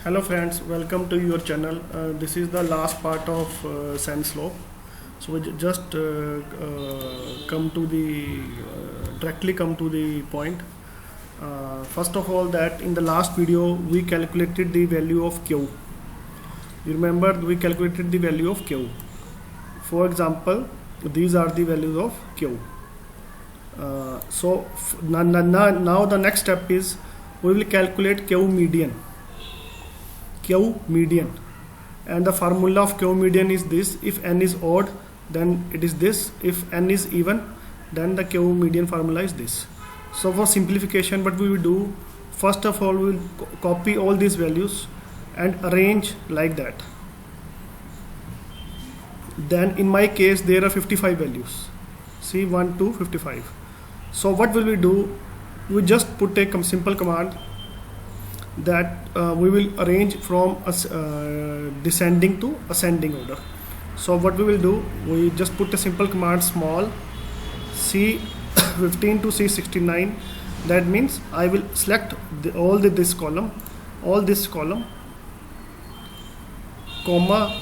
Hello friends, welcome to your channel. This is the last part of SenseLope. So we just come to the directly come to the point. First of all, that in the last video we calculated the value of Q. You remember we calculated the value of Q. For example, these are the values of Q. Now the next step is we will calculate Q median. Q median, and the formula of Q median is this: if n is odd, then it is this; if n is even, then the Q median formula is this. So for simplification, what we will do, first of all, we will copy all these values and arrange like that. Then in my case there are 55 values. See, 1 to 55. So what will we do? We just put a simple command that we will arrange from descending to ascending order. So what we will do, we just put a simple command small C15 to C69. That means I will select all this column, comma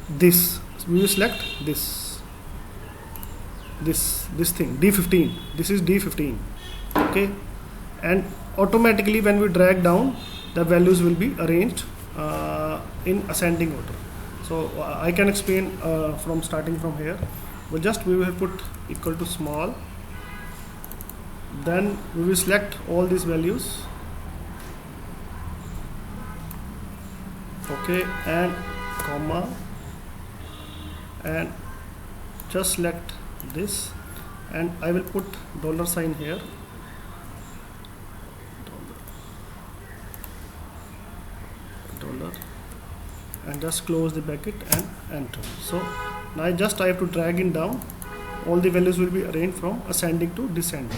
this. We will select this thing, D15. This is D15. Okay, and automatically when we drag down, the values will be arranged in ascending order. So I can explain from starting from here. We will put equal to small, then we will select all these values, okay, and comma, and just select this, and I will put $sign here, and just close the bracket and enter. So now I have to drag it down. All the values will be arranged from ascending to descending.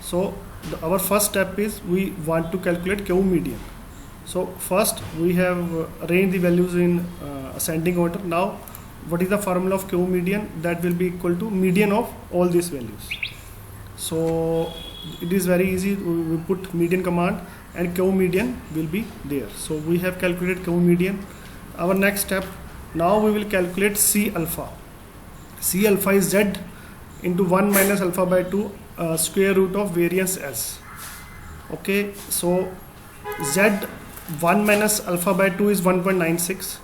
So our first step is we want to calculate Q median. So first we have arranged the values in ascending order. Now what is the formula of Q median? That will be equal to median of all these values. So it is very easy. We put median command and Q median will be there. So we have calculated Q median. Our next step, now we will calculate C alpha. C alpha is Z into 1 minus alpha by 2 square root of variance S. Okay, so Z 1 minus alpha by 2 is 1.96,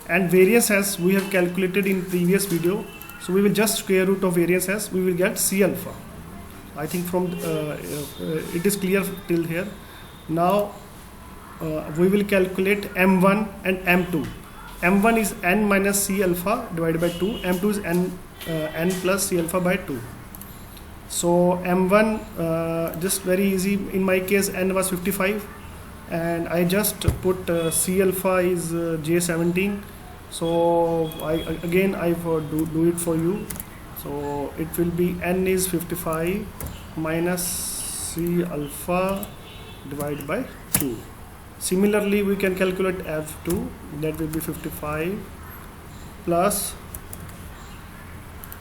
and variance S we have calculated in previous video. So we will just square root of variance S, we will get C alpha. I think from it is clear till here. Now we will calculate M1 and M2. M1 is n minus C alpha divided by 2. M2 is n plus C alpha by 2. So M1, just very easy. In my case, n was 55, and I just put C alpha is J17. So I do it for you. So it will be n is 55 minus C alpha divided by 2. Similarly, we can calculate F2, that will be 55 plus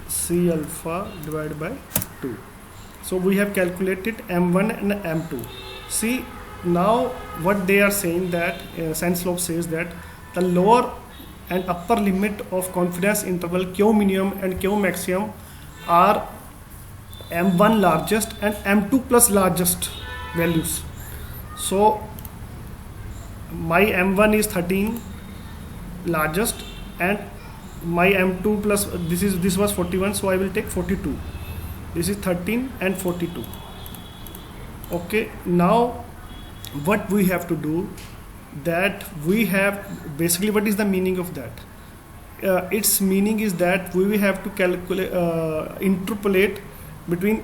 C alpha divided by 2. So we have calculated M1 and M2. See, now what they are saying, that SenseLope says that the lower and upper limit of confidence interval Q minimum and Q maximum are M1 largest and M2 plus largest values. So my M1 is 13 largest, and my M2 plus this was 41, so I will take 42. This is 13 and 42. Okay, now what we have to do, that we have basically, what is the meaning of that? Its meaning is that we will have to calculate interpolate between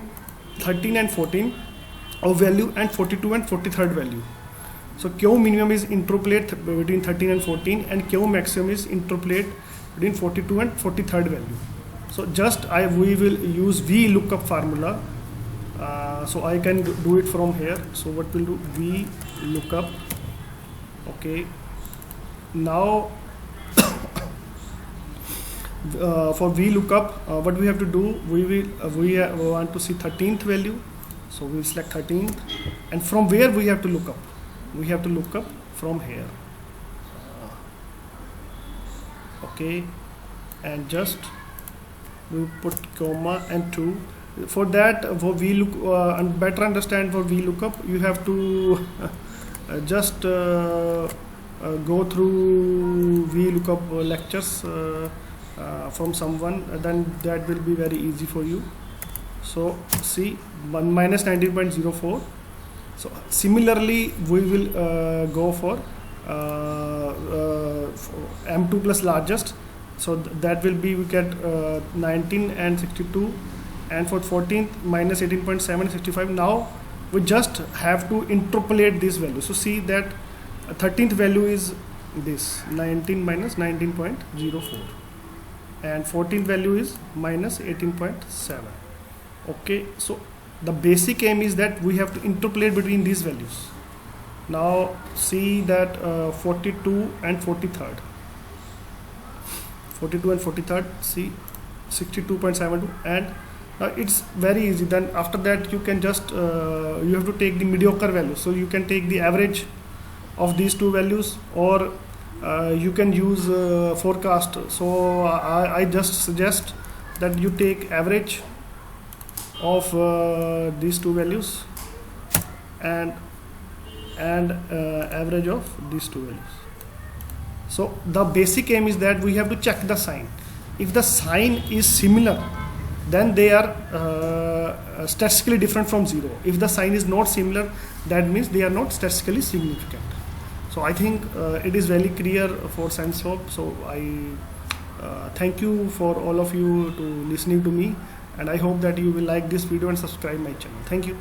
13 and 14 of value and 42 and 43rd value. So Q minimum is interpolate between 13 and 14, and Q maximum is interpolate between 42 and 43rd value. So just we will use VLOOKUP formula. So I can do it from here. So what we'll do, VLOOKUP. Okay. Now for VLOOKUP, what we have to do, we want to see 13th value. So we will select 13th, and from where we have to look up? We have to look up from here. Okay, and just we put comma and 2. For that, for VLOOK and better understand for VLOOKUP, you have to just go through VLOOKUP lectures from someone, then that will be very easy for you. So see, minus 19.04. So similarly we will go for M2 plus largest, so that will be, we get 19 and 62, and for 14th minus 18.7 65. Now we just have to interpolate this value. So see that 13th value is this 19 minus 19.04 and 14th value is minus 18.7. okay, so the basic aim is that we have to interpolate between these values. Now see that 42 and 43rd, 42 and 43rd, see 62.72, and it's very easy. Then after that you can just you have to take the mediocre value, so you can take the average of these two values, or you can use forecast. So I just suggest that you take average of these two values and average of these two values. So the basic aim is that we have to check the sign. If the sign is similar, then they are statistically different from 0. If the sign is not similar, that means they are not statistically significant. So I think it is very clear for ScienceSwap. So I thank you for all of you to listening to me, and I hope that you will like this video and subscribe my channel. Thank you.